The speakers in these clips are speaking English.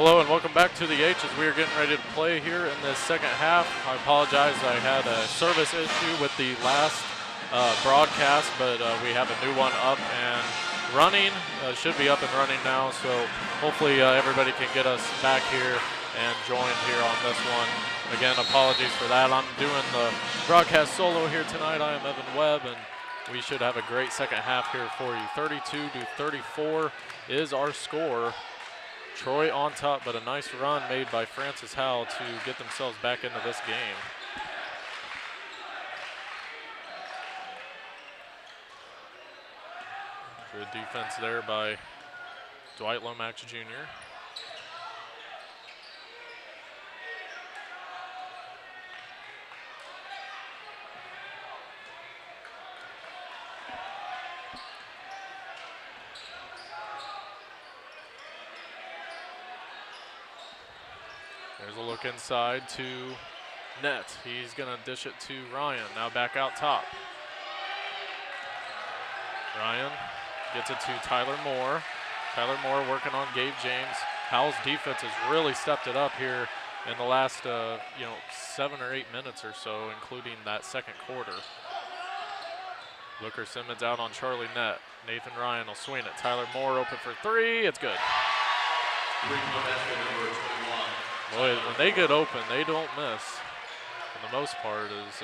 Hello and welcome back to the H as we are getting ready to play here in this second half. I apologize, I had a service issue with the last broadcast, but we have a new one up and running. Should be up and running now, so hopefully everybody can get us back here and join here on this one. Again, apologies for that. I'm doing the broadcast solo here tonight. I am Evan Webb, and we should have a great second half here for you. 32-34 is our score. Troy on top, but a nice run made by Francis Howell to get themselves back into this game. Good defense there by Dwight Lomax Jr. There's a look inside to net. He's going to dish it to Ryan. Now back out top. Ryan gets it to Tyler Moore. Tyler Moore working on Gabe James. Howell's defense has really stepped it up here in the last 7 or 8 minutes or so, including that second quarter. Booker Simmons out on Charlie Net. Nathan Ryan will swing it. Tyler Moore open for three. It's good. Boy, when they get open, they don't miss. For the most part, is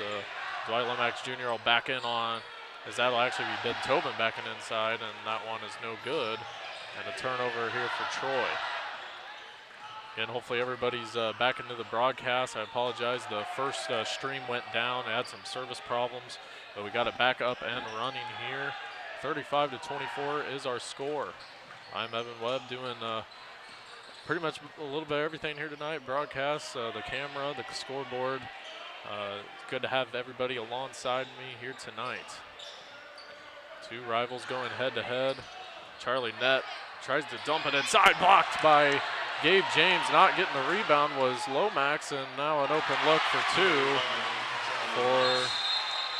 Dwight Lomax Jr. will back in on, as that'll actually be Ben Tobin backing inside, and that one is no good. And a turnover here for Troy. Again, hopefully everybody's back into the broadcast. I apologize, the first stream went down, had some service problems, but we got it back up and running here. 35-24 is our score. I'm Evan Webb doing pretty much a little bit of everything here tonight. Broadcast, the camera, the scoreboard. It's good to have everybody alongside me here tonight. Two rivals going head to head. Charlie Net tries to dump it inside, blocked by Gabe James. Not getting the rebound was Lomax, and now an open look for two for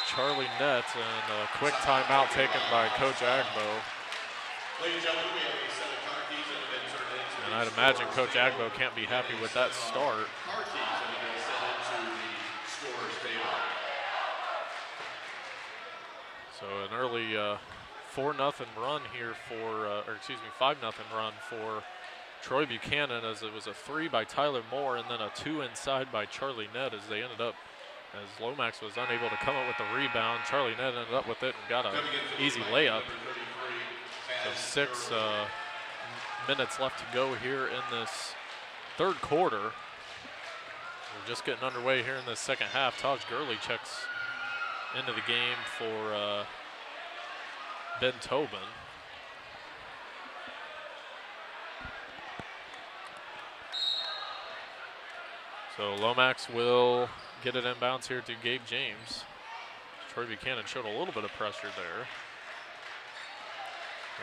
Charlie Net, and a quick timeout taken by Coach Agbo. Ladies and gentlemen, we have a set of car keys that have been turned into. And I'd imagine Coach Agbo can't be happy with that start. Car keys have been sent into the scorer's table. So an early 4-0 run here for, 5-0 run for Troy Buchanan, as it was a three by Tyler Moore and then a two inside by Charlie Net, as they ended up, as Lomax was unable to come up with the rebound. Charlie Net ended up with it and got an easy layup. So 6 minutes left to go here in this third quarter. We're just getting underway here in the second half. Taj Gurley checks into the game for Ben Tobin. So Lomax will get it inbounds here to Gabe James. Troy Buchanan showed a little bit of pressure there.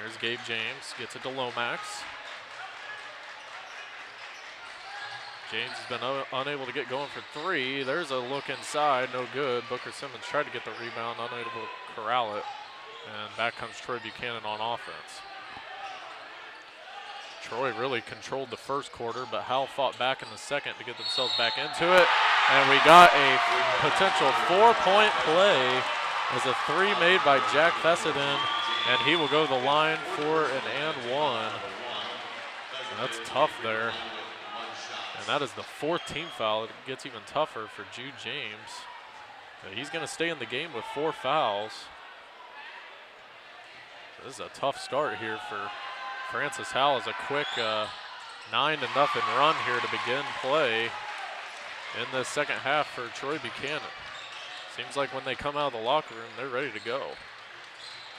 Here's Gabe James, gets it to Lomax. James has been unable to get going for three. There's a look inside, no good. Booker Simmons tried to get the rebound, unable to corral it. And back comes Troy Buchanan on offense. Troy really controlled the first quarter, but Howell fought back in the second to get themselves back into it. And we got a potential 4-point play as a three made by Jack Fessenden, and he will go to the line for an and one. And that's tough there. And that is the 4th team foul. It gets even tougher for Jude James. He's going to stay in the game with 4 fouls. This is a tough start here for Francis Howell. As a quick 9-0 run here to begin play in the second half for Troy Buchanan. Seems like when they come out of the locker room, they're ready to go.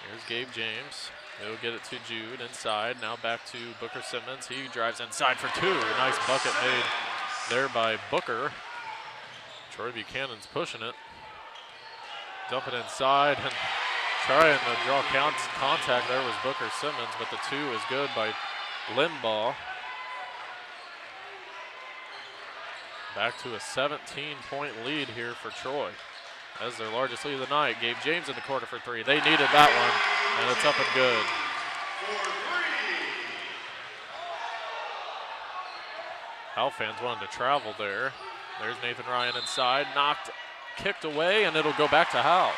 Here's Gabe James. He'll get it to Jude inside. Now back to Booker Simmons. He drives inside for two. Nice bucket made there by Booker. Troy Buchanan's pushing it. Dump it inside and trying to draw contact there was Booker Simmons, but the two is good by Limbaugh. Back to a 17-point lead here for Troy. That's their largest lead of the night. Gabe James in the corner for three. They needed that one, and it's up and good. Howell fans wanted to travel there. There's Nathan Ryan inside, kicked away, and it'll go back to Howell.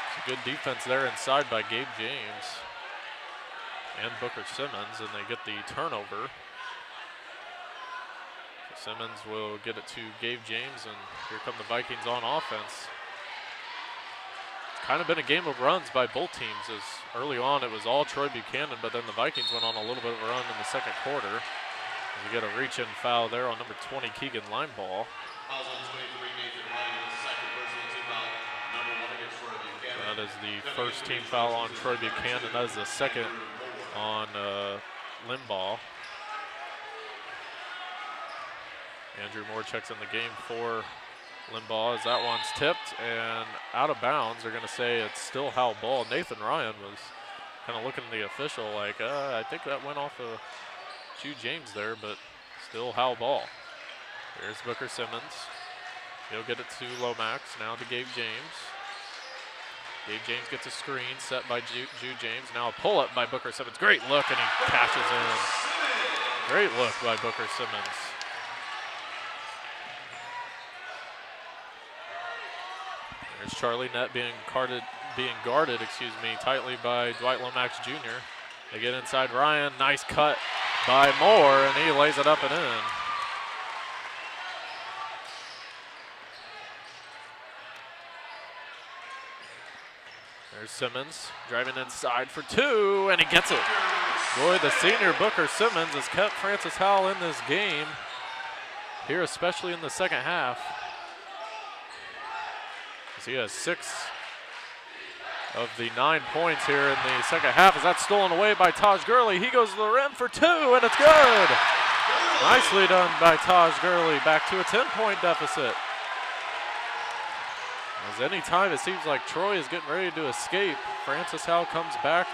It's a good defense there inside by Gabe James and Booker Simmons, and they get the turnover. So Simmons will get it to Gabe James, and here come the Vikings on offense. It's kind of been a game of runs by both teams, as early on it was all Troy Buchanan, but then the Vikings went on a little bit of a run in the second quarter. We get a reach-in foul there on number 20, Keegan Lineball. That is the first team foul on Troy Buchanan. That is the second on Limbaugh. Andrew Moore checks in the game for Limbaugh as that one's tipped and out of bounds. They're going to say it's still Howell ball. Nathan Ryan was kind of looking at the official like, I think that went off of Jude James there, but still Howell ball. Here's Booker Simmons. He'll get it to Lomax, now to Gabe James. Gabe James gets a screen set by Jude James. Now a pull-up by Booker Simmons. Great look, and he cashes in. Great look by Booker Simmons. There's Charlie Nett being guarded, tightly by Dwight Lomax Jr. They get inside Ryan. Nice cut by Moore, and he lays it up and in. There's Simmons driving inside for two, and he gets it. Boy, the senior Booker Simmons has kept Francis Howell in this game here, especially in the second half. He has 6 of the 9 points here in the second half. As that's stolen away by Taj Gurley. He goes to the rim for 2, and it's good. Nicely done by Taj Gurley, back to a 10-point deficit. As any time it seems like Troy is getting ready to escape, Francis Howell comes back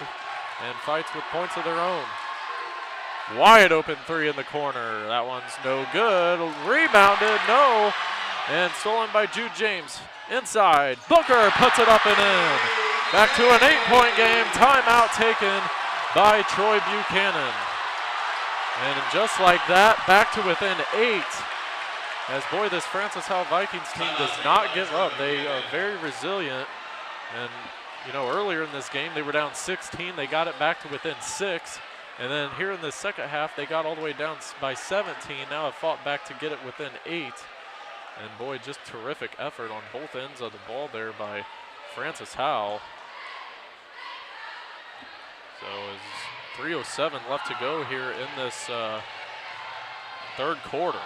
and fights with points of their own. Wide open 3 in the corner. That one's no good. Rebounded, no. And stolen by Jude James. Inside, Booker puts it up and in. Back to an 8-point game. Timeout taken by Troy Buchanan. And just like that, back to within 8. As boy, this Francis Howell Vikings team does not give up. They are very resilient. And you know, earlier in this game, they were down 16. They got it back to within 6. And then here in the second half, they got all the way down by 17. Now have fought back to get it within 8. And boy, just terrific effort on both ends of the ball there by Francis Howell. So as 3:07 left to go here in this third quarter.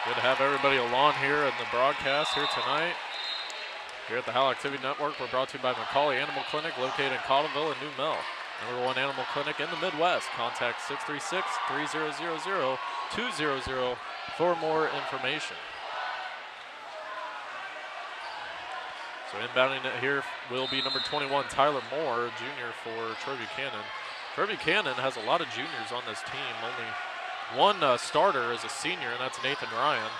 Good to have everybody along here in the broadcast here tonight. Here at the Howell Activity Network, we're brought to you by McCauley Animal Clinic, located in Cottleville and New Mill. #1 animal clinic in the Midwest. Contact 636-3000-200 for more information. So inbounding it here will be number 21, Tyler Moore, junior for Troy Buchanan. Troy Buchanan has a lot of juniors on this team. Only one starter is a senior, and that's Nathan Ryan.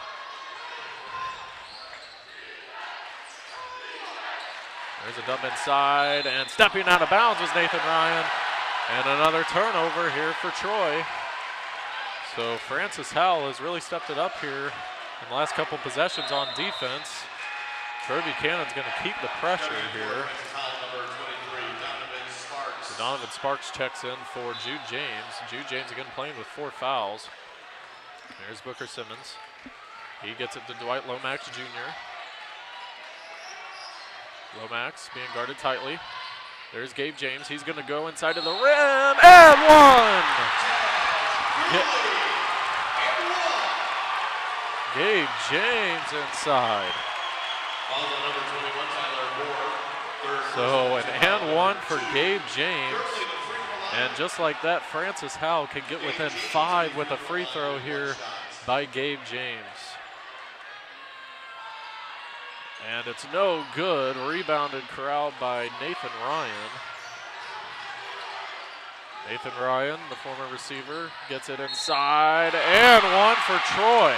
There's a dump inside, and stepping out of bounds was Nathan Ryan. And another turnover here for Troy. So Francis Howell has really stepped it up here in the last couple possessions on defense. Troy Buchanan's going to keep the pressure here. So Donovan Sparks checks in for Jude James. Jude James again playing with 4 fouls. There's Booker Simmons. He gets it to Dwight Lomax Jr. Lomax being guarded tightly. There's Gabe James. He's going to go inside of the rim and one. Gabe James inside. So an and one for Gabe James. And just like that, Francis Howell can get within 5 with a free throw here by Gabe James. And it's no good. Rebounded, corralled by Nathan Ryan. Nathan Ryan, the former receiver, gets it inside, and one for Troy.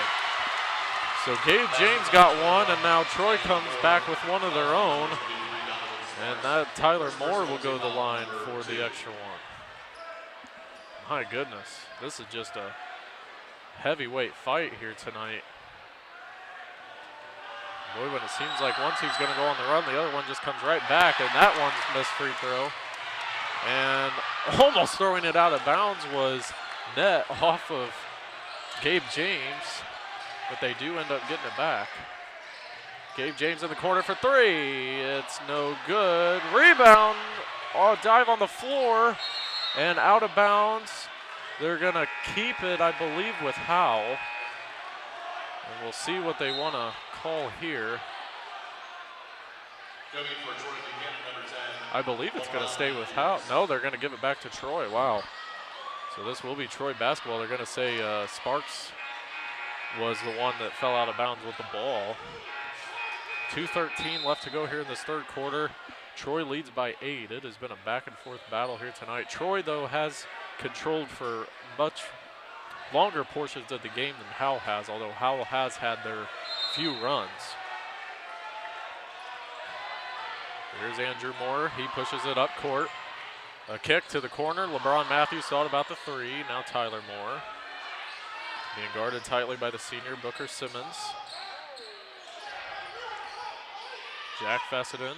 So Gabe James got one, and now Troy comes back with one of their own. And that Tyler Moore will go to the line for the extra one. My goodness, this is just a heavyweight fight here tonight. Boy, when it seems like once he's going to go on the run, the other one just comes right back, and that one's missed free throw. And almost throwing it out of bounds was net off of Gabe James, but they do end up getting it back. Gabe James in the corner for three. It's no good. Rebound, dive on the floor, and out of bounds. They're going to keep it, I believe, with Howell. And we'll see what they want to call here. I believe it's going to stay with Howell. No, they're going to give it back to Troy. Wow. So this will be Troy basketball. They're going to say Sparks was the one that fell out of bounds with the ball. 2:13 left to go here in this third quarter. Troy leads by 8. It has been a back and forth battle here tonight. Troy, though, has controlled for much longer portions of the game than Howell has, although Howell has had their few runs. Here's Andrew Moore. He pushes it up court. A kick to the corner. LeBron Matthews thought about the three. Now Tyler Moore. Being guarded tightly by the senior Booker Simmons. Jack Fessenden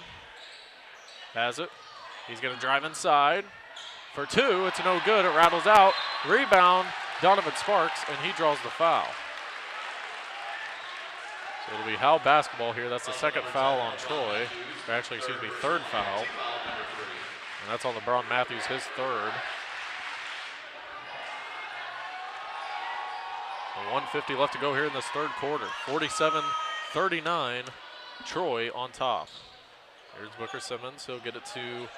has it. He's going to drive inside for two. It's no good. It rattles out. Rebound, Donovan Sparks, and he draws the foul. So it'll be Howell basketball here. That's the second foul on Troy. Or actually, excuse me, third foul. And that's on LeBron Matthews, his third. 1:50 left to go here in this third quarter. 47-39, Troy on top. Here's Booker Simmons. He'll get it to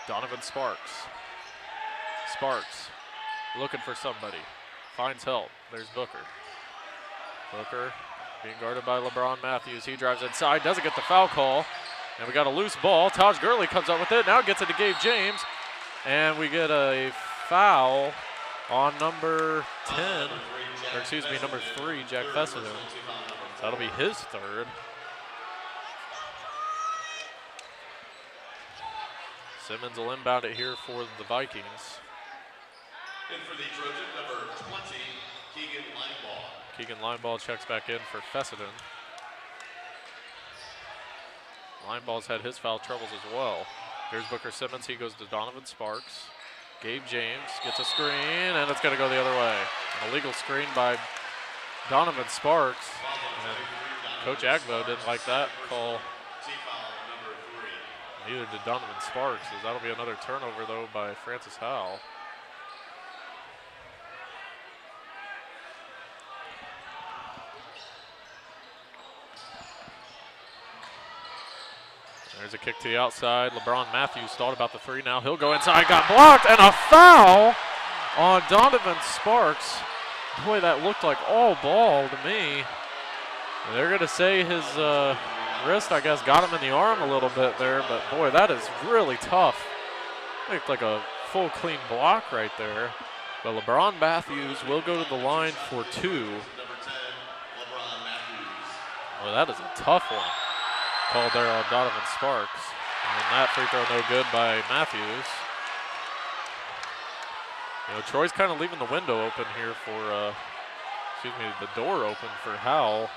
Donovan Sparks. Sparks looking for somebody. Finds help. There's Booker. Booker being guarded by LeBron Matthews. He drives inside, doesn't get the foul call. And we got a loose ball. Taj Gurley comes up with it. Now gets it to Gabe James. And we get a foul on number 10, or excuse me, number 3, Jack Fessenden. That'll be his third. Simmons will inbound it here for the Vikings. And for the Trojan, number 20, Keegan Lineball. Keegan Lineball checks back in for Fessenden. Lineball's had his foul troubles as well. Here's Booker Simmons. He goes to Donovan Sparks. Gabe James gets a screen, and it's going to go the other way. An illegal screen by Donovan Sparks. And Coach Agbo didn't like that call. Neither did Donovan Sparks, as that'll be another turnover, though, by Francis Howell. There's a kick to the outside. LeBron Matthews thought about the three. Now he'll go inside. Got blocked, and a foul on Donovan Sparks. Boy, that looked like all ball to me. And they're going to say his wrist, I guess, got him in the arm a little bit there. But, boy, that is really tough. Looked like a full clean block right there. But LeBron Matthews will go to the line for two. Well, that is a tough one. Called there on Donovan Sparks. And that free throw no good by Matthews. You know, Troy's kind of leaving the window open here for, the door open for Howell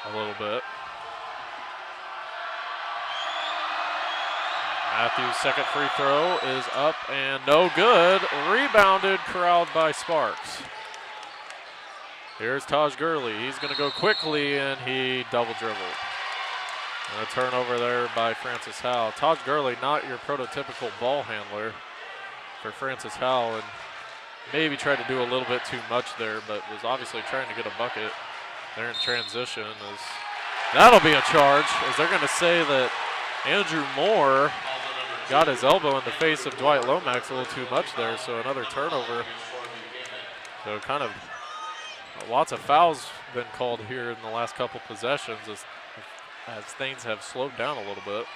a little bit. Matthews' second free throw is up and no good. Rebounded, corralled by Sparks. Here's Taj Gurley. He's going to go quickly, and he double dribbled. And a turnover there by Francis Howell. Taj Gurley, not your prototypical ball handler for Francis Howell, and maybe tried to do a little bit too much there, but was obviously trying to get a bucket there in transition. That'll be a charge, as they're going to say that Andrew Moore got his elbow in the face of Dwight Lomax a little too much there, so another turnover. So kind of lots of fouls been called here in the last couple possessions as things have slowed down a little bit.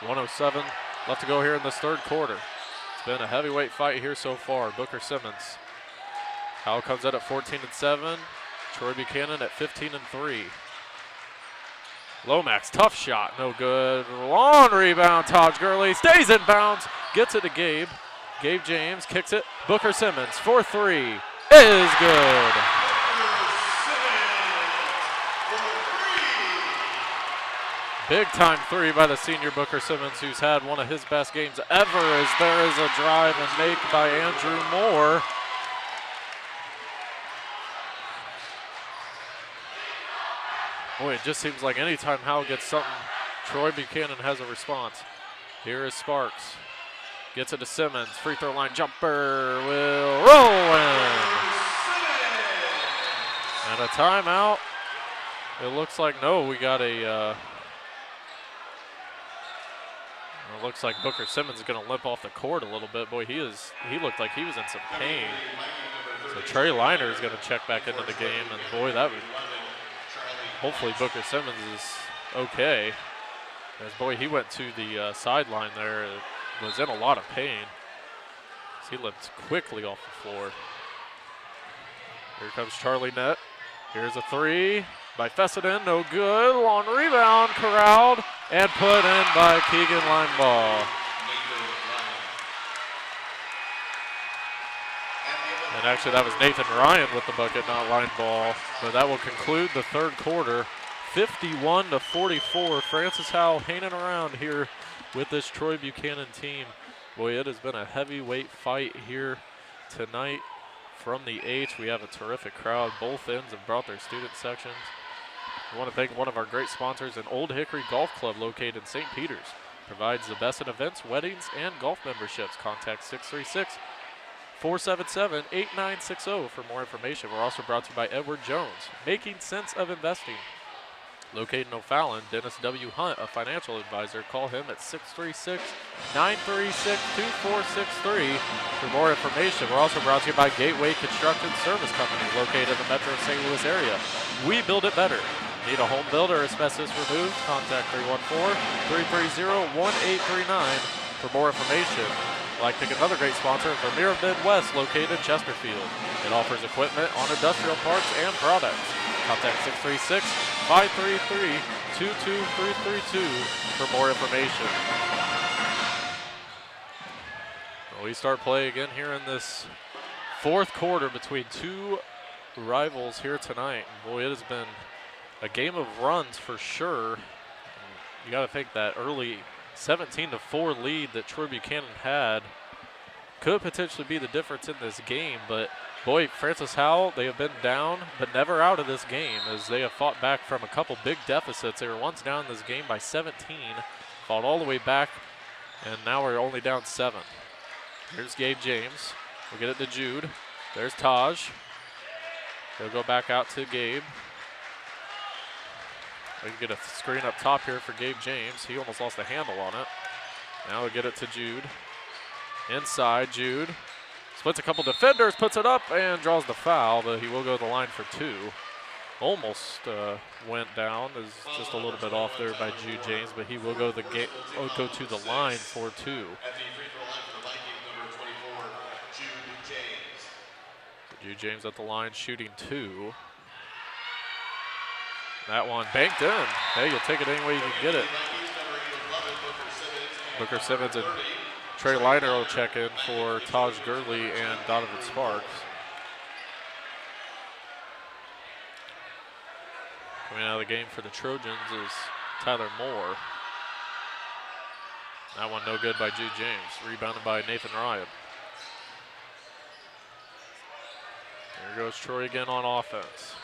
1:07 left to go here in this third quarter. It's been a heavyweight fight here so far. Booker Simmons. Howell comes in at 14-7. Troy Buchanan at 15-3. Lomax, tough shot, no good. Long rebound, Taj Gurley stays in bounds, gets it to Gabe. Gabe James kicks it. Booker Simmons for three is good. Big time three by the senior Booker Simmons, who's had one of his best games ever, as there is a drive and make by Andrew Moore. Boy, it just seems like anytime Howell gets something, Troy Buchanan has a response. Here is Sparks. Gets it to Simmons. Free throw line jumper will roll in. And a timeout. It looks like, no, we got a, it looks like Booker Simmons is going to limp off the court a little bit. Boy, he looked like he was in some pain. So Trey Liner is going to check back into the game, and boy, that would, hopefully Booker Simmons is okay. As boy, he went to the sideline there, was in a lot of pain. He limped quickly off the floor. Here comes Charlie Nett. Here's a three by Fessenden, no good. On rebound, corralled and put in by Keegan Lineball. And actually that was Nathan Ryan with the bucket, not Lineball. But that will conclude the third quarter. 51-44. Francis Howell hanging around here with this Troy Buchanan team. Boy, it has been a heavyweight fight here tonight from the H. We have a terrific crowd. Both ends have brought their student sections. I want to thank one of our great sponsors, an Old Hickory Golf Club located in St. Peters. Provides the best in events, weddings, and golf memberships. Contact 636-477-8960 for more information. We're also brought to you by Edward Jones, making sense of investing. Located in O'Fallon, Dennis W. Hunt, a financial advisor. Call him at 636-936-2463 for more information. We're also brought to you by Gateway Construction Service Company, located in the Metro St. Louis area. We build it better. Need a home builder or asbestos removed? Contact 314-330-1839 for more information. I'd like to pick another great sponsor, Vermeer Midwest, located in Chesterfield. It offers equipment on industrial parts and products. Contact 636-533-22332 for more information. Well, we start play again here in this fourth quarter between two rivals here tonight. Boy, it has been a game of runs for sure. You got to think that early 17-4 lead that Troy Buchanan had could potentially be the difference in this game, but boy, Francis Howell, they have been down, but never out of this game as they have fought back from a couple big deficits. They were once down this game by 17, fought all the way back, and now we're only down 7. Here's Gabe James. We'll get it to Jude. There's Taj. He'll go back out to Gabe. We can get a screen up top here for Gabe James. He almost lost the handle on it. Now we'll get it to Jude. Inside, Jude. Splits a couple defenders, puts it up, and draws the foul, but he will go to the line for 2. Almost went down. Is just a little bit off there by Jude James, but he will go to the line for 2. Jude James at the line shooting 2. That one banked in. Hey, you'll take it any way you can get it. Booker Simmons and Trey Liner will check in for Taj Gurley and Donovan Sparks. Coming out of the game for the Trojans is Tyler Moore. That one no good by Jude James. Rebounded by Nathan Ryan. There goes Troy again on offense.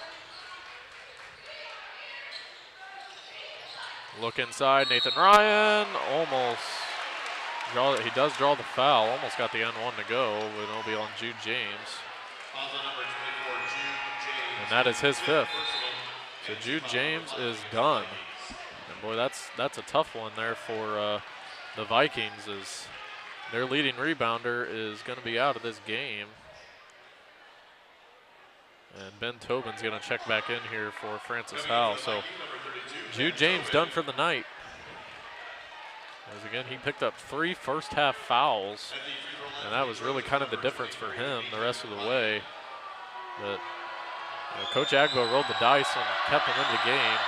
Look inside, Nathan Ryan almost. He does draw the foul, almost got the N1 to go, but it'll be on Jude James. And that is his 5th. So Jude James is done. And boy, that's a tough one there for the Vikings, as their leading rebounder is going to be out of this game. And Ben Tobin's going to check back in here for Francis Howell. So Jude James done for the night. As again, he picked up 3 first-half fouls, and that was really kind of the difference for him the rest of the way. But Coach Agbo rolled the dice and kept him in the game.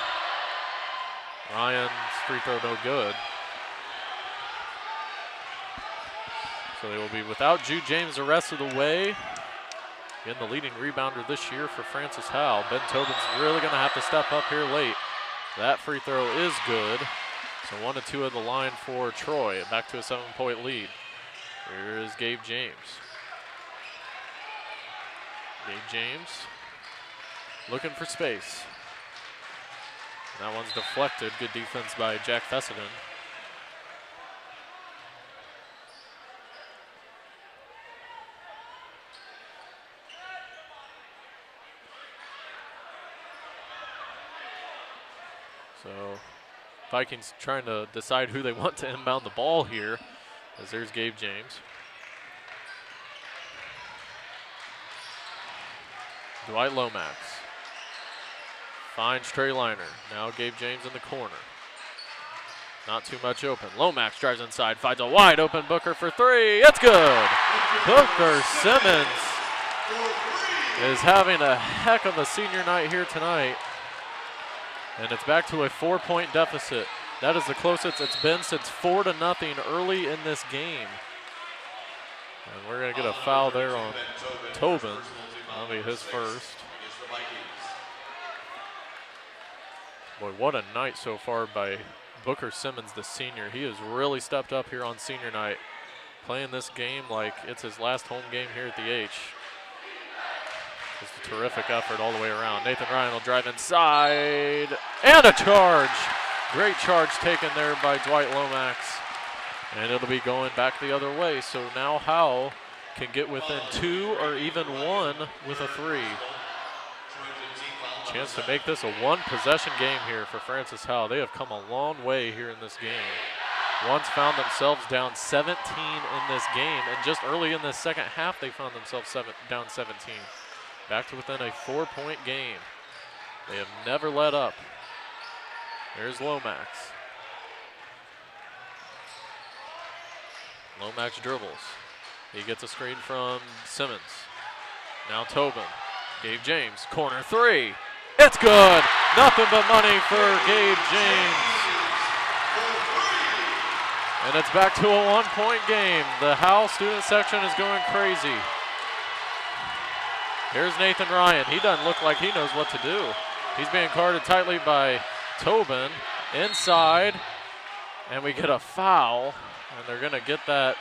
Ryan's free throw no good. So they will be without Jude James the rest of the way. Again, the leading rebounder this year for Francis Howell. Ben Tobin's really going to have to step up here late. That free throw is good. So 1 of 2 at the line for Troy. Back to a 7-point lead. Here is Gabe James. Gabe James looking for space. That one's deflected. Good defense by Jack Fessenden. So Vikings trying to decide who they want to inbound the ball here, as there's Gabe James. Dwight Lomax finds Trey Liner. Now Gabe James in the corner. Not too much open. Lomax drives inside, finds a wide open Booker for 3. It's good. Booker Simmons is having a heck of a senior night here tonight. And it's back to a 4-point deficit. That is the closest it's been since 4-0 early in this game. And we're going to get a foul there on Tobin. That'll be his first. Boy, what a night so far by Booker Simmons, the senior. He has really stepped up here on senior night, playing this game like it's his last home game here at the H. Just a terrific effort all the way around. Nathan Ryan will drive inside, and a charge. Great charge taken there by Dwight Lomax. And it'll be going back the other way. So now Howell can get within 2 or even 1 with a 3. Chance to make this a 1-possession game here for Francis Howell. They have come a long way here in this game. Once found themselves down 17 in this game, and just early in the second half they found themselves down 17. Back to within a 4-point game. They have never let up. There's Lomax. Lomax dribbles. He gets a screen from Simmons. Now Tobin. Gabe James, corner 3. It's good. Nothing but money for Gabe James. And it's back to a 1-point game. The Howell student section is going crazy. Here's Nathan Ryan. He doesn't look like he knows what to do. He's being guarded tightly by Tobin. Inside, and we get a foul, and they're going to get that,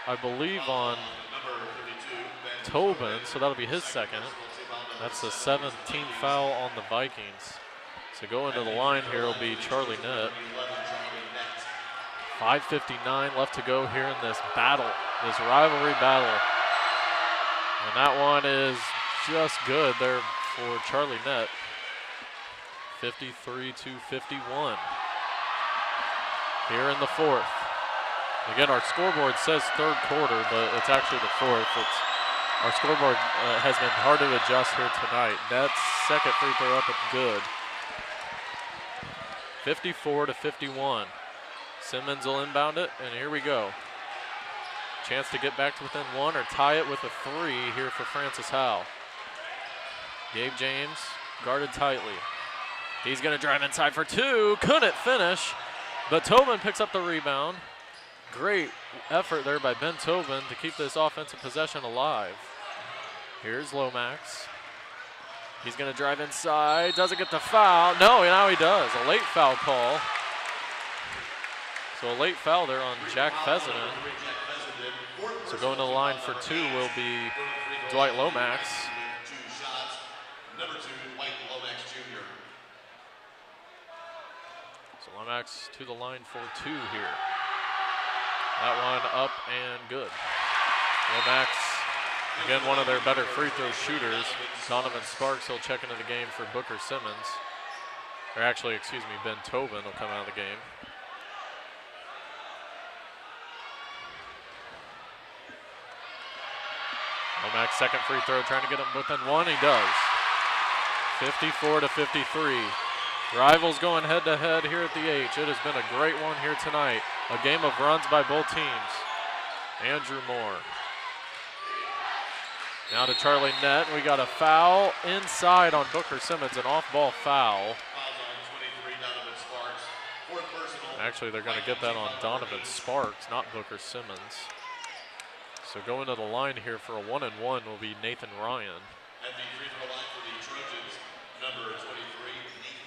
I believe, on Tobin, so that'll be his second. That's the 17th foul on the Vikings. So going to the line here will be Charlie Nett. 5:59 left to go here in this battle, this rivalry battle. And that one is just good there for Charlie Nett. 53-51 here in the 4th. Again, our scoreboard says 3rd quarter, but it's actually the 4th. Our scoreboard has been hard to adjust here tonight. Nett's second free throw up, it's good. 54-51. Simmons will inbound it, and here we go. Chance to get back to within 1 or tie it with a 3 here for Francis Howell. Gabe James guarded tightly. He's going to drive inside for 2. Couldn't finish, but Tobin picks up the rebound. Great effort there by Ben Tobin to keep this offensive possession alive. Here's Lomax. He's going to drive inside. Doesn't get the foul. No, now he does. A late foul call. So a late foul there on Jack Fessenden. So going to the line for 2 will be Dwight Lomax. Number 2, Dwight Lomax Jr. So Lomax to the line for 2 here. That one up and good. Lomax, again, one of their better free throw shooters. Donovan Sparks will check into the game for Booker Simmons. Or actually, excuse me, Ben Tobin will come out of the game. Lomax second free throw, trying to get him within 1. He does. 54-53. Rivals going head-to-head here at the H. It has been a great one here tonight. A game of runs by both teams. Andrew Moore. Now to Charlie Nett. We got a foul inside on Booker Simmons, an off-ball foul. Actually, they're going to get that on Donovan Sparks, not Booker Simmons. So going to the line here for a 1-and-1 will be Nathan Ryan. At the free throw line for the Trojans, number 23,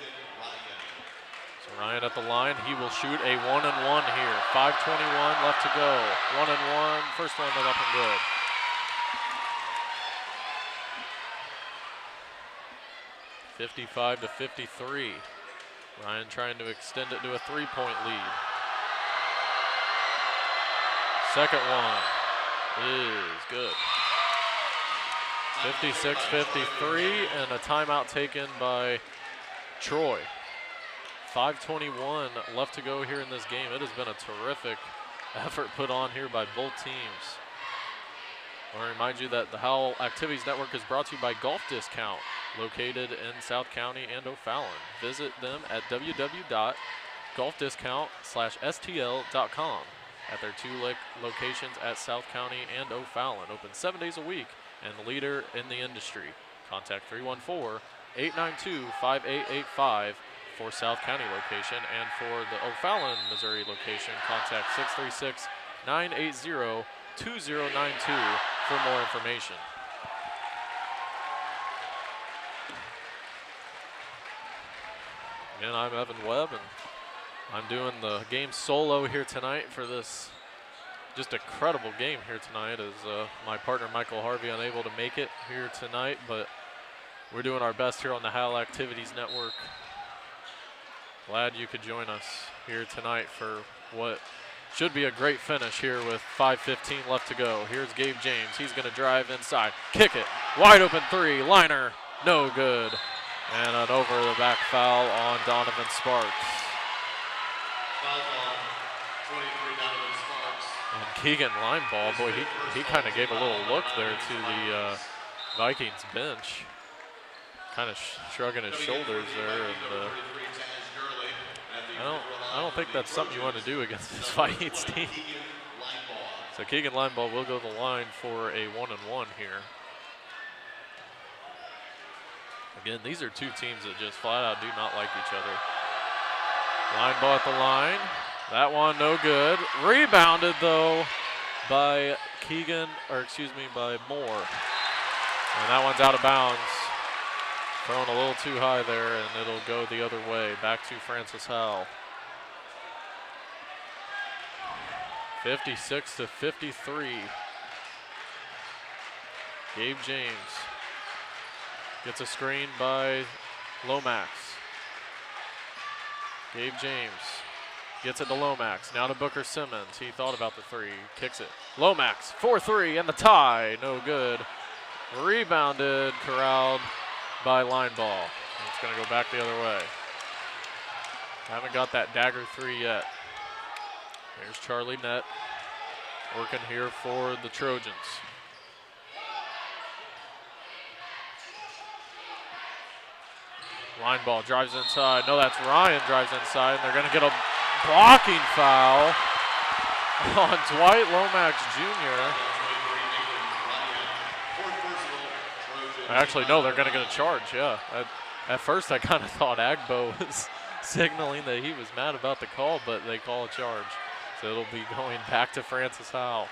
Nathan Ryan. So Ryan at the line, he will shoot a 1-and-1 here. 5:21 left to go. 1-and-1, first one up and good. (55-53). Ryan trying to extend it to a 3-point lead. Second one is good. 56-53, and a timeout taken by Troy. 5:21 left to go here in this game. It has been a terrific effort put on here by both teams. I want to remind you that the Howell Activities Network is brought to you by Golf Discount, located in South County and O'Fallon. Visit them at www.golfdiscount/stl.com at their two locations at South County and O'Fallon. Open 7 days a week and the leader in the industry. Contact 314-892-5885 for South County location, and for the O'Fallon, Missouri location, contact 636-980-2092 for more information. Again, I'm Evan Webb, and I'm doing the game solo here tonight for this just incredible game here tonight, as my partner Michael Harvey unable to make it here tonight, but we're doing our best here on the Howell Activities Network. Glad you could join us here tonight for what should be a great finish here with 5:15 left to go. Here's Gabe James. He's going to drive inside, kick it, wide open three, liner, no good. And an over-the-back foul on Donovan Sparks. Foul on 23, Donovan Sparks. And Keegan Lineball, boy, he kind of gave a little look there to the Vikings bench. Kind of shrugging his shoulders there. And I don't think that's something you want to do against this Vikings team. So Keegan Lineball will go to the line for a 1-and-1 here. Again, these are two teams that just flat out do not like each other. Lineball at the line. That one no good. Rebounded though by by Moore. And that one's out of bounds. Thrown a little too high there, and it'll go the other way. Back to Francis Howell. 56-53. Gabe James gets a screen by Lomax. Gabe James gets it to Lomax. Now to Booker Simmons. He thought about the three. Kicks it. Lomax, 4-3, and the tie. No good. Rebounded, corralled by Lineball. It's going to go back the other way. Haven't got that dagger three yet. There's Charlie Nett working here for the Trojans. Lineball drives inside. No, that's Ryan drives inside, and they're going to get a blocking foul on Dwight Lomax Jr. Actually, no, they're going to get a charge, yeah. At first, I kind of thought Agbo was signaling that he was mad about the call, but they call a charge. So it'll be going back to Francis Howell.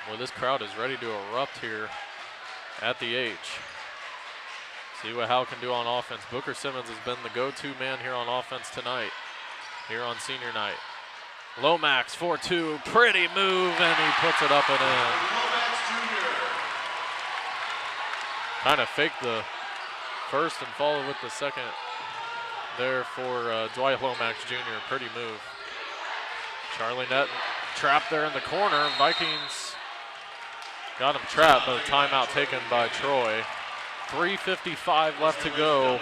Well, this crowd is ready to erupt here at the H. See what Howell can do on offense. Booker Simmons has been the go-to man here on offense tonight, here on senior night. Lomax, 4-2, pretty move, and he puts it up and in. Kind of faked the first and followed with the second there for Dwight Lomax Jr. Pretty move. Charlie Nett trapped there in the corner. Vikings got him trapped, but a timeout taken by Troy. 3:55 left to go.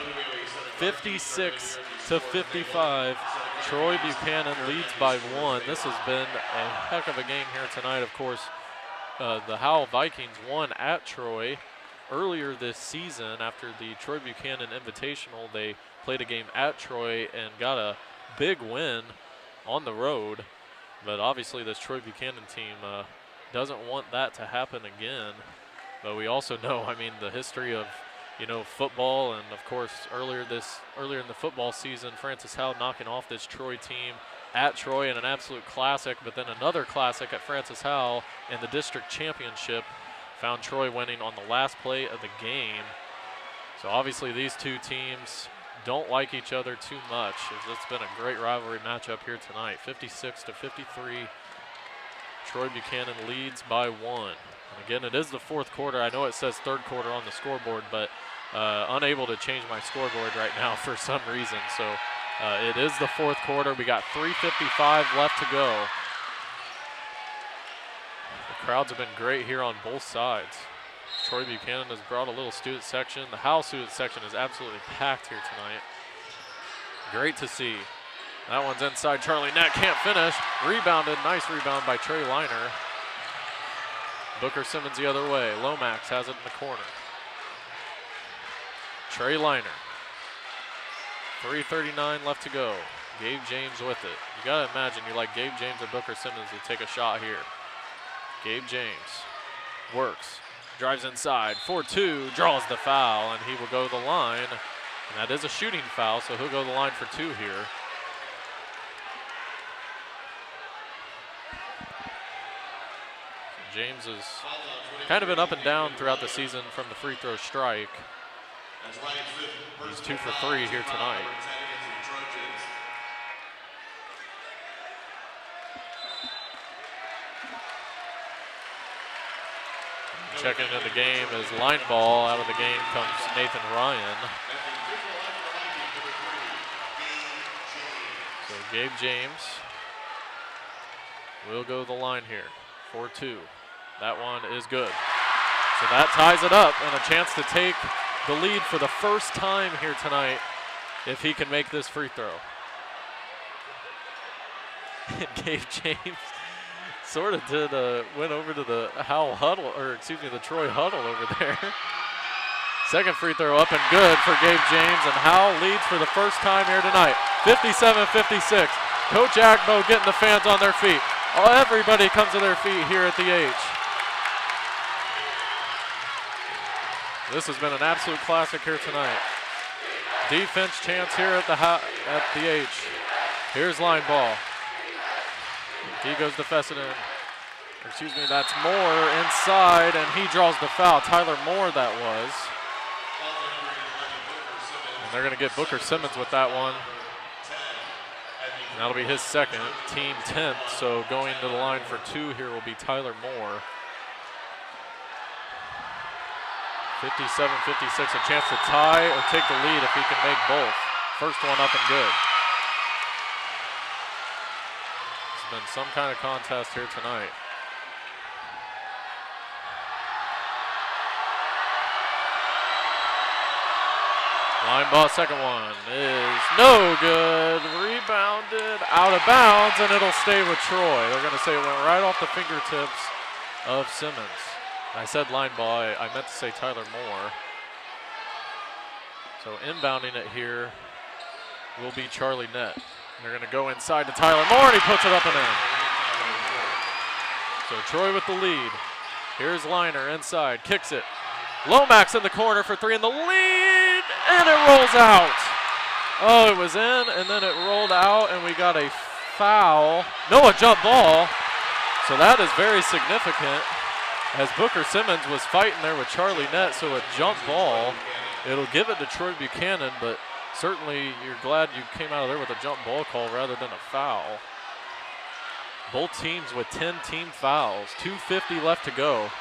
56-55. Troy Buchanan leads by one. This has been a heck of a game here tonight. Of course, the Howell Vikings won at Troy earlier this season after the Troy Buchanan Invitational. They played a game at Troy and got a big win on the road. But obviously this Troy Buchanan team doesn't want that to happen again. But we also know, I mean, the history of football, and of course earlier in the football season, Francis Howell knocking off this Troy team at Troy in an absolute classic, but then another classic at Francis Howell in the district championship found Troy winning on the last play of the game. So obviously these two teams don't like each other too much. It's been a great rivalry matchup here tonight. 56-53. Troy Buchanan leads by 1. And again, it is the fourth quarter. I know it says third quarter on the scoreboard, but unable to change my scoreboard right now for some reason. So it is the fourth quarter. We got 3:55 left to go. The crowds have been great here on both sides. Troy Buchanan has brought a little student section. The Howell student section is absolutely packed here tonight. Great to see. That one's inside. Charlie Nett can't finish. Rebounded. Nice rebound by Trey Liner. Booker Simmons the other way. Lomax has it in the corner. Trey Liner. 3:39 left to go. Gabe James with it. You got to imagine you're like Gabe James or Booker Simmons to take a shot here. Gabe James works. Drives inside. 4-2. Draws the foul, and he will go to the line. And that is a shooting foul, so he'll go to the line for 2 here. James has kind of been up and down throughout the season from the free throw strike. He's 2 for 3 here tonight. Checking into the game as line ball. Out of the game comes Nathan Ryan. So Gabe James will go to the line here. 4-2. That one is good. So that ties it up, and a chance to take the lead for the first time here tonight if he can make this free throw. Gabe James sort of went over to the Howell huddle, or excuse me, the Troy huddle over there. Second free throw up and good for Gabe James, and Howell leads for the first time here tonight. 57-56. Coach Agbo getting the fans on their feet. Everybody comes to their feet here at the H. This has been an absolute classic here tonight. Defense chance here at the H. Here's line ball. He goes to Fessenden. Excuse me, that's Moore inside, and he draws the foul. Tyler Moore that was. And they're going to get Booker Simmons with that one. And that'll be his second, team 10th. So going to the line for 2 here will be Tyler Moore. 57-56, a chance to tie or take the lead if he can make both. First one up and good. It's been some kind of contest here tonight. Line ball, second one is no good. Rebounded, out of bounds, and it'll stay with Troy. They're going to say it went right off the fingertips of Simmons. I said line ball, I meant to say Tyler Moore. So inbounding it here will be Charlie Nett. They're going to go inside to Tyler Moore, and he puts it up and in. So Troy with the lead. Here's Liner inside, kicks it. Lomax in the corner for 3 in the lead, and it rolls out. Oh, it was in, and then it rolled out, and we got a foul. No, a jump ball. So that is very significant, as Booker Simmons was fighting there with Charlie Nett, so a jump ball. It'll give it to Troy Buchanan, but certainly you're glad you came out of there with a jump ball call rather than a foul. Both teams with 10 team fouls, 2:50 left to go.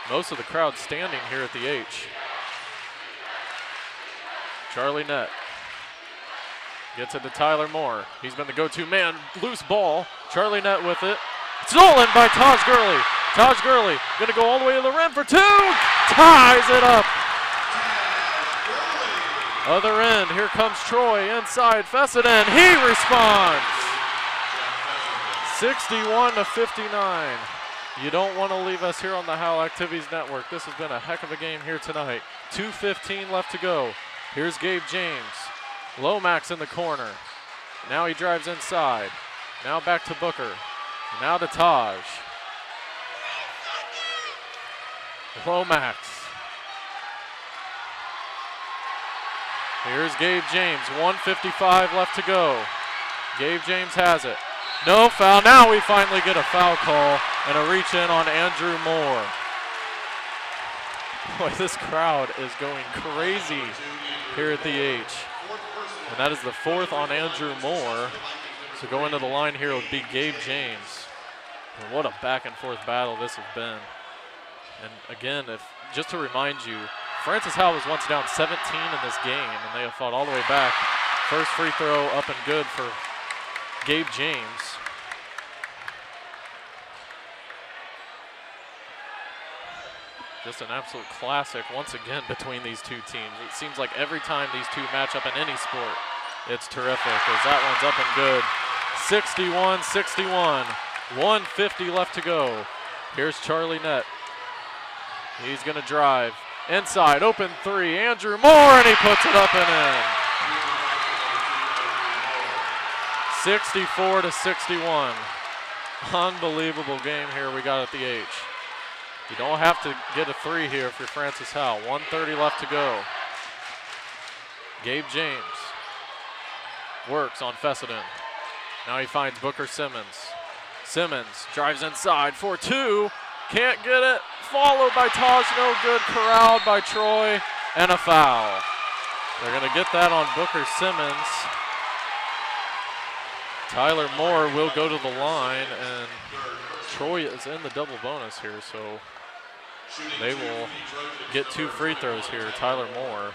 Most of the crowd standing here at the H. Charlie Nett gets it to Tyler Moore. He's been the go-to man, loose ball. Charlie Nett with it. Stolen by Taj Gurley. Taj Gurley gonna go all the way to the rim for 2. Ties it up. Other end, here comes Troy inside Fessenden. He responds. 61-59. You don't want to leave us here on the Howell Activities Network. This has been a heck of a game here tonight. 2:15 left to go. Here's Gabe James. Lomax in the corner. Now he drives inside. Now back to Booker. Now to Taj. Lomax Here's Gabe James, 1:55 left to go. Gabe James has it. No foul. Now we finally get a foul call and a reach in on Andrew Moore. Boy, this crowd is going crazy here at the H. And that is the 4th on Andrew Moore. So going to the line here would be Gabe James. And what a back and forth battle this has been. And again, just to remind you, Francis Howell was once down 17 in this game, and they have fought all the way back. First free throw up and good for Gabe James. Just an absolute classic once again between these two teams. It seems like every time these two match up in any sport, it's terrific as that one's up and good. 61-61, 1:50 left to go. Here's Charlie Nett. He's gonna drive. Inside, open three, Andrew Moore, and he puts it up and in. 64-61. Unbelievable game here we got at the H. You don't have to get a three here if you're Francis Howell. 1:30 left to go. Gabe James works on Fessenden. Now he finds Booker Simmons. Simmons drives inside for two. Can't get it. Followed by Taj, no good. Corralled by Troy, and a foul. They're going to get that on Booker Simmons. Tyler Moore will go to the line, and Troy is in the double bonus here, so they will get 2 free throws here. Tyler Moore.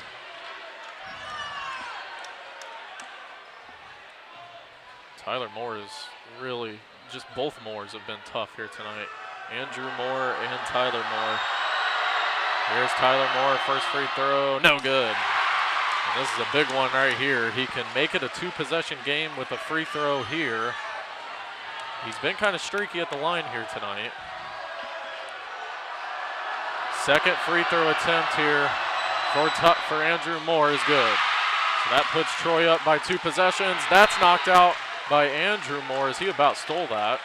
Tyler Moore is really, just both Moores have been tough here tonight. Andrew Moore and Tyler Moore. Here's Tyler Moore, first free throw, no good. And this is a big one right here. He can make it a 2-possession game with a free throw here. He's been kind of streaky at the line here tonight. Second free throw attempt here for Andrew Moore is good. So that puts Troy up by 2 possessions. That's knocked out by Andrew Moore as he about stole that.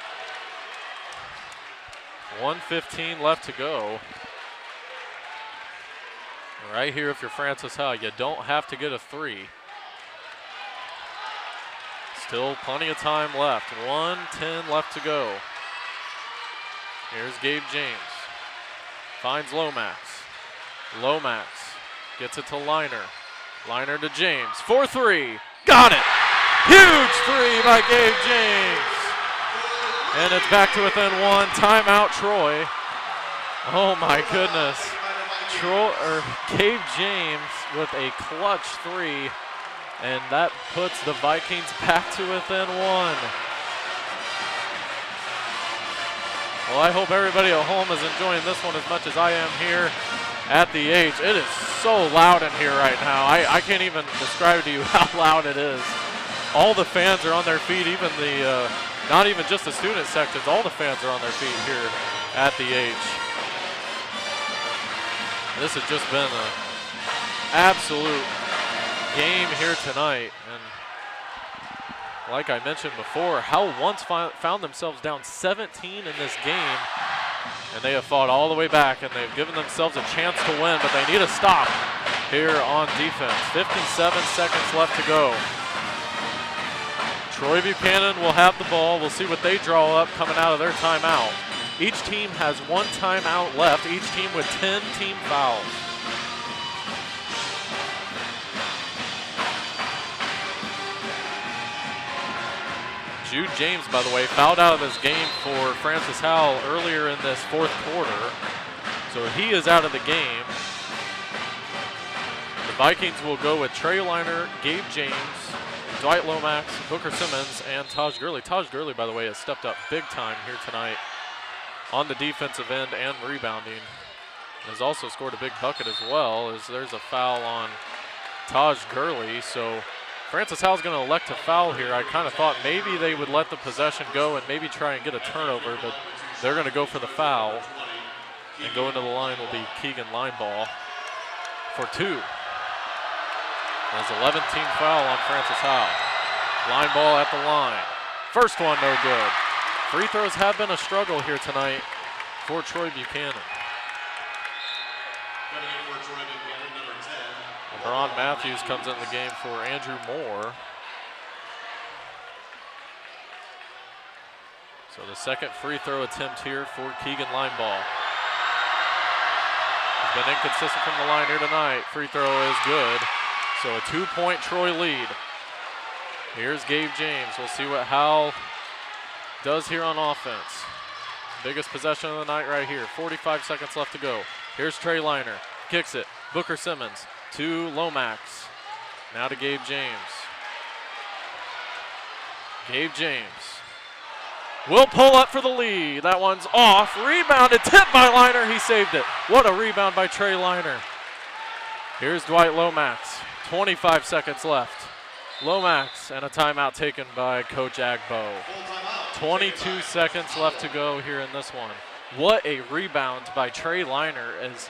1:15 left to go. Right here, if you're Francis Howell, you don't have to get a three. Still plenty of time left. 1:10 left to go. Here's Gabe James. Finds Lomax. Lomax gets it to Liner. Liner to James. 4-3. Got it! Huge three by Gabe James. And it's back to within 1. Timeout, Troy. Oh my goodness. Gabe James with a clutch three, and that puts the Vikings back to within 1. Well, I hope everybody at home is enjoying this one as much as I am here at the H. It is so loud in here right now. I can't even describe to you how loud it is. All the fans are on their feet, even the not even just the student sections, all the fans are on their feet here at the H. This has just been an absolute game here tonight. And like I mentioned before, Howell once found themselves down 17 in this game, and they have fought all the way back, and they've given themselves a chance to win, but they need a stop here on defense. 57 seconds left to go. Troy Buchanan will have the ball. We'll see what they draw up coming out of their timeout. Each team has 1 timeout left, each team with 10 team fouls. Jude James, by the way, fouled out of this game for Francis Howell earlier in this 4th quarter. So he is out of the game. The Vikings will go with Trey Liner, Gabe James, Dwight Lomax, Booker Simmons, and Taj Gurley. Taj Gurley, by the way, has stepped up big time here tonight on the defensive end and rebounding. Has also scored a big bucket as well, as there's a foul on Taj Gurley. So Francis Howell's going to elect to foul here. I kind of thought maybe they would let the possession go and maybe try and get a turnover, but they're going to go for the foul. And going to the line will be Keegan Lineball for 2. There's 11th team foul on Francis Howell. Lineball at the line. First one, no good. Free throws have been a struggle here tonight for Troy Buchanan. Coming in for Troy Buchanan, number 10. Ron Matthews comes in the game for Andrew Moore. So the second free throw attempt here for Keegan Lineball. He's been inconsistent from the line here tonight. Free throw is good. So a 2-point Troy lead. Here's Gabe James. We'll see what Howell does here on offense. Biggest possession of the night right here. 45 seconds left to go. Here's Trey Liner. Kicks it. Booker Simmons to Lomax. Now to Gabe James. Gabe James will pull up for the lead. That one's off. Rebounded. Tipped by Liner. He saved it. What a rebound by Trey Liner. Here's Dwight Lomax. 25 seconds left. Lomax and a timeout taken by Coach Agbo. 22 seconds left to go here in this one. What a rebound by Trey Liner, as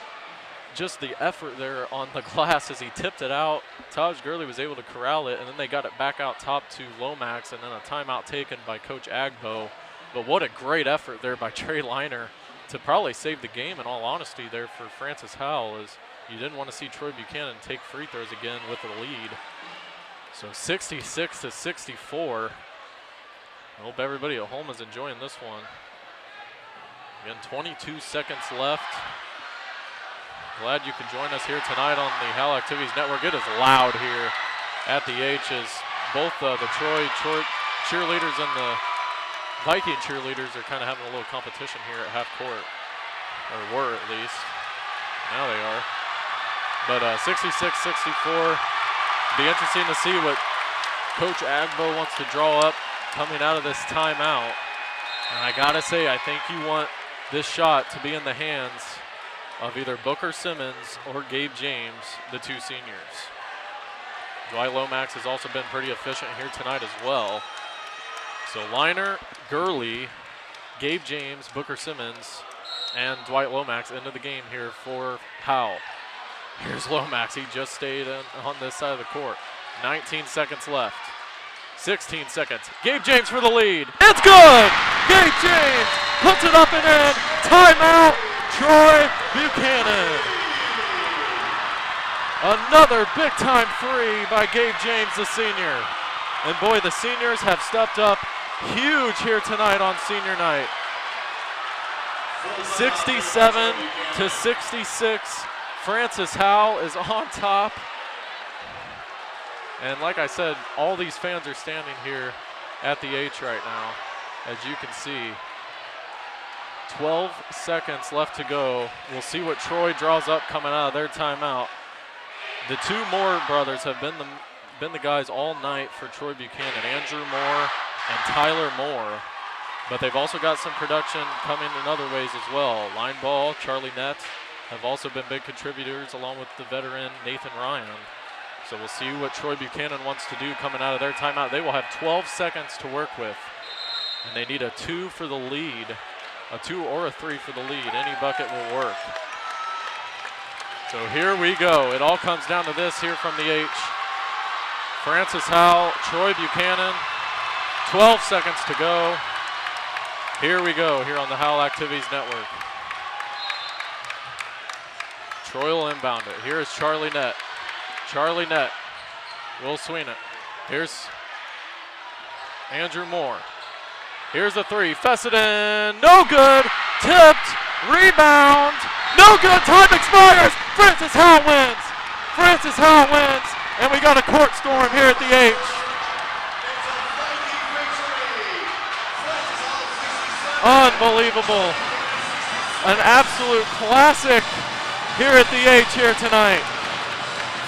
just the effort there on the glass as he tipped it out. Taj Gurley was able to corral it, and then they got it back out top to Lomax, and then a timeout taken by Coach Agbo. But what a great effort there by Trey Liner to probably save the game, in all honesty, there for Francis Howell, as you didn't want to see Troy Buchanan take free throws again with the lead. So 66-64. I hope everybody at home is enjoying this one. Again, 22 seconds left. Glad you could join us here tonight on the Howell Activities Network. It is loud here at the H, as both the Troy cheerleaders and the Viking cheerleaders are kind of having a little competition here at half court, or were at least. Now they are. But 66-64. Be interesting to see what Coach Agbo wants to draw up coming out of this timeout. And I gotta say, I think you want this shot to be in the hands of either Booker Simmons or Gabe James, the two seniors. Dwight Lomax has also been pretty efficient here tonight as well. So Liner, Gurley, Gabe James, Booker Simmons, and Dwight Lomax into the game here for Howell. Here's Lomax. He just stayed on this side of the court. 19 seconds left. 16 seconds. Gabe James for the lead. It's good! Gabe James puts it up and in. Timeout, Troy Buchanan. Another big-time three by Gabe James, the senior. And boy, the seniors have stepped up huge here tonight on senior night. 67-66. Francis Howell is on top. And like I said, all these fans are standing here at the H right now, as you can see. 12 seconds left to go. We'll see what Troy draws up coming out of their timeout. The two Moore brothers have been the guys all night for Troy Buchanan, Andrew Moore and Tyler Moore. But they've also got some production coming in other ways as well. Line ball, Charlie Nett have also been big contributors, along with the veteran Nathan Ryan. So we'll see what Troy Buchanan wants to do coming out of their timeout. They will have 12 seconds to work with, and they need a 2 for the lead, a 2 or a 3 for the lead. Any bucket will work. So here we go. It all comes down to this here from the H. Francis Howell, Troy Buchanan, 12 seconds to go. Here we go, here on the Howell Activities Network. Troy will inbound it. Here is Charlie Nett. Charlie Nett will swing it. Here's Andrew Moore. Here's the three. Fessenden, no good. Tipped, rebound, no good. Time expires. Francis Howell wins. Francis Howell wins. And we got a court storm here at the H. Unbelievable. An absolute classic here at the H here tonight.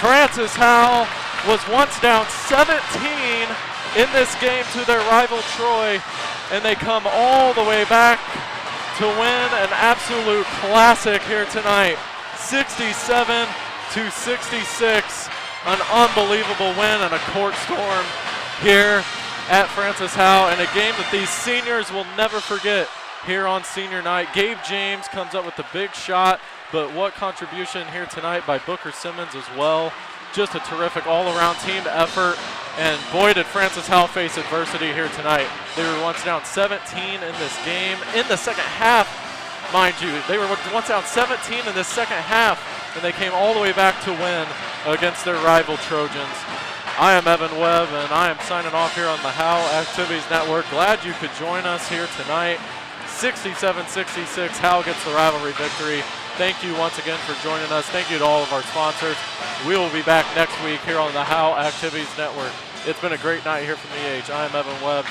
Francis Howell was once down 17 in this game to their rival Troy, and they come all the way back to win an absolute classic here tonight. 67-66, an unbelievable win and a court storm here at Francis Howell, and a game that these seniors will never forget here on senior night. Gabe James comes up with the big shot, but what contribution here tonight by Booker Simmons as well. Just a terrific all-around team effort, and boy did Francis Howell face adversity here tonight. They were once down 17 in this game. In the second half, mind you, they were once down 17 in this second half, and they came all the way back to win against their rival Trojans. I am Evan Webb, and I am signing off here on the Howell Activities Network. Glad you could join us here tonight. 67-66, Howell gets the rivalry victory. Thank you once again for joining us. Thank you to all of our sponsors. We will be back next week here on the Howell Activities Network. It's been a great night here from the H. I am Evan Webb.